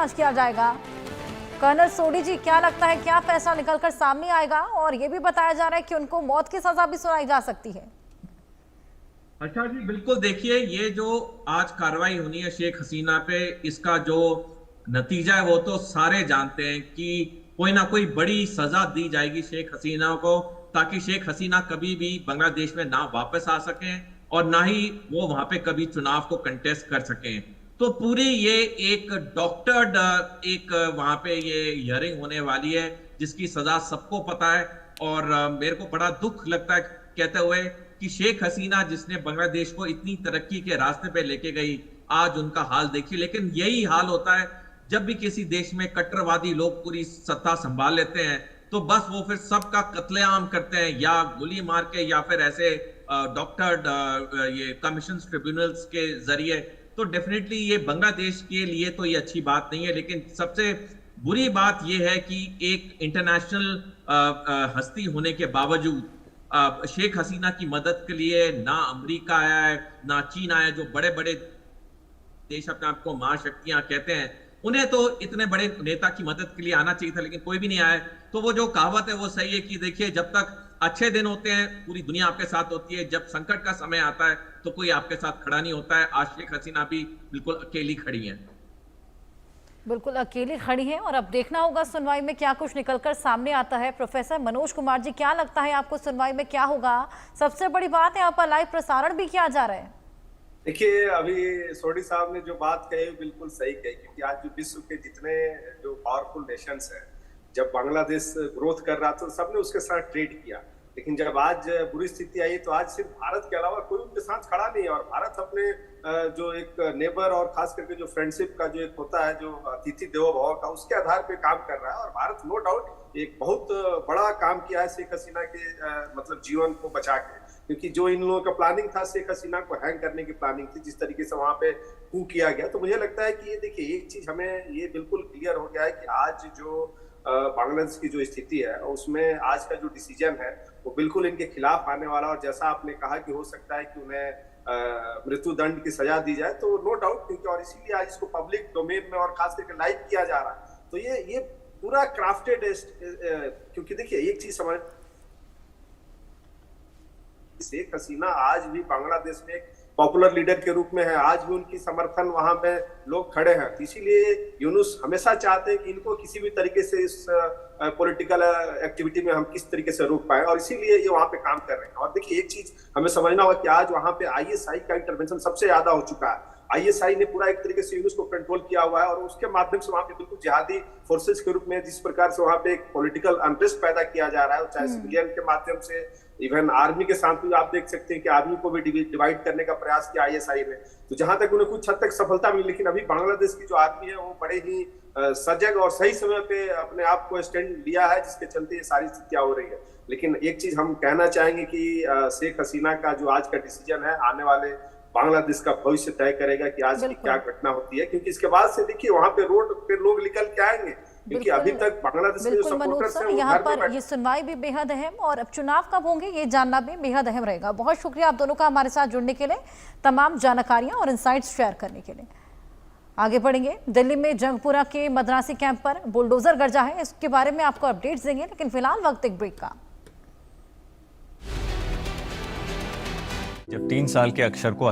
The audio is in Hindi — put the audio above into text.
जांच किया जाएगा। कर्नल सोढी जी, क्या लगता है क्या फैसला निकलकर सामने आएगा? और ये भी बताया जा रहा है कि उनको मौत की सजा भी सुनाई जा सकती है। अच्छा जी, बिल्कुल। देखिए, ये जो आज कार्रवाई होनी है शेख हसीना पे, इसका जो नतीजा है वो तो सारे जानते हैं कि कोई ना कोई बड़ी सजा दी जाएगी शेख हसीना को, ताकि शेख हसीना कभी भी बांग्लादेश में ना वापस आ सकें और ना ही वो वहां पे कभी चुनाव को कंटेस्ट कर सकें। तो पूरी ये एक डॉक्टर्ड एक वहां पे ये हियरिंग होने वाली है जिसकी सजा सबको पता है। और मेरे को बड़ा दुख लगता है कहते हुए कि शेख हसीना जिसने बांग्लादेश को इतनी तरक्की के रास्ते पे लेके गई, आज उनका हाल देखिए। लेकिन यही हाल होता है जब भी किसी देश में कट्टरवादी लोग पूरी सत्ता संभाल लेते हैं, तो बस वो फिर सबका कत्लेआम करते हैं, या गोली मार के या फिर ऐसे डॉक्टर ये कमीशन ट्रिब्यूनल्स के जरिए। तो डेफिनेटली ये बांग्लादेश के लिए तो ये अच्छी बात नहीं है। लेकिन सबसे बुरी बात यह है कि एक इंटरनेशनल हस्ती होने के बावजूद शेख हसीना की मदद के लिए ना अमेरिका आया है, ना चीन आया है, जो बड़े बड़े देश अपने आप को महाशक्तियां कहते हैं। उन्हें तो इतने बड़े नेता की मदद के लिए आना चाहिए था, लेकिन कोई भी नहीं आया। तो वो जो कहावत है वो सही है कि देखिए, जब तक अच्छे दिन होते हैं पूरी दुनिया आपके साथ होती है, जब संकट का समय आता है तो कोई आपके साथ खड़ा नहीं होता है। आज शेख हसीना भी बिल्कुल अकेली खड़ी है। बिल्कुल अकेली खड़ी हैं और अब देखना होगा सुनवाई में क्या कुछ निकलकर सामने आता है। प्रोफेसर मनोज कुमार जी, क्या लगता है आपको सुनवाई में क्या होगा? सबसे बड़ी बात है यहाँ पर लाइव प्रसारण भी किया जा रहा है। देखिए, अभी सोढी साहब ने जो बात कही बिल्कुल सही कही, क्योंकि आज जो विश्व के जितने जो पावरफुल नेशंस हैं, जब बांग्लादेश ग्रोथ कर रहा था तो सबने उसके साथ ट्रेड किया। लेकिन जब आज बुरी स्थिति आई तो आज सिर्फ भारत के अलावा कोई उनके साथ खड़ा नहीं है। और भारत अपने जो एक नेबर और खास करके जो फ्रेंडशिप का जो एक होता है, जो अतिथि देवो भव का, उसके आधार पे काम कर रहा है। और भारत नो डाउट एक बहुत बड़ा काम किया है शेख हसीना के मतलब जीवन को बचा के, क्योंकि जो इन लोगों का प्लानिंग था शेख हसीना को हैंग करने की प्लानिंग थी, जिस तरीके से वहां पे कू किया गया। तो मुझे लगता है कि ये देखिए, एक चीज हमें ये बिल्कुल क्लियर हो गया है कि आज जो बांग्लादेश की जो स्थिति है उसमें आज का जो डिसीजन है वो बिल्कुल इनके खिलाफ आने वाला। और जैसा आपने कहा कि हो सकता है कि उन्हें मृत्यु दंड की सजा दी जाए, तो नो डाउट, क्योंकि और इसीलिए आज इसको पब्लिक डोमेन में और खास करके लाइव किया जा रहा है। तो ये पूरा क्राफ्टेड, क्योंकि देखिए एक चीज समझ, शेख हसीना आज भी बांग्लादेश में एक पॉपुलर लीडर के रूप में है। आज भी उनकी समर्थन वहां पे लोग खड़े हैं। तो इसीलिए यूनुस हमेशा चाहते हैं कि इनको किसी भी तरीके से इस पॉलिटिकल एक्टिविटी में हम किस तरीके से रोक पाए, और इसीलिए ये वहां पे काम कर रहे हैं। और देखिए, एक चीज हमें समझना होगा कि आज वहां पे आईएसआई का इंटरवेंशन सबसे ज्यादा हो चुका है। आईएसआई ने पूरा एक तरीके से यूनुस को कंट्रोल किया हुआ है, और उसके माध्यम से वहां पे बिल्कुल जिहादी फोर्सेस के रूप में जिस प्रकार से वहां पे एक पॉलिटिकल अनरेस्ट पैदा किया जा रहा है, चाहे सिविलियन के माध्यम से, इवन आर्मी के साथ भी आप देख सकते हैं कि आर्मी को भी डिवाइड करने का प्रयास किया आईएसआई ने। तो जहां तक उन्हें कुछ हद तक सफलता मिली, लेकिन अभी बांग्लादेश की जो आर्मी है वो बड़े ही सजग और सही समय पे अपने आप को स्टैंड लिया है, जिसके चलते ये सारी स्थितियां हो रही है। लेकिन एक चीज हम कहना चाहेंगे कि शेख हसीना का जो आज का डिसीजन है आने वाले बांग्लादेश का भविष्य तय करेगा कि आज की क्या घटना होती है। क्योंकि इसके बाद से देखिए, वहां पे रोड पे लोग निकल के आएंगे, क्योंकि अभी तक बांग्लादेश में जो सपोर्टर्स हैं, यहाँ पर ये सुनवाई भी बेहद अहम, और अब चुनाव कब होंगे ये जानना भी बेहद अहम रहेगा। बहुत शुक्रिया आप दोनों का हमारे साथ जुड़ने के लिए, तमाम जानकारियां और इनसाइट्स शेयर करने के लिए। आगे बढ़ेंगे। दिल्ली में जंगपुरा के मद्रासी कैंप पर बुलडोजर गरजा है, इसके बारे में आपको अपडेट्स देंगे, लेकिन फिलहाल वक्त एक ब्रेक का। जब 3 साल के अक्षर को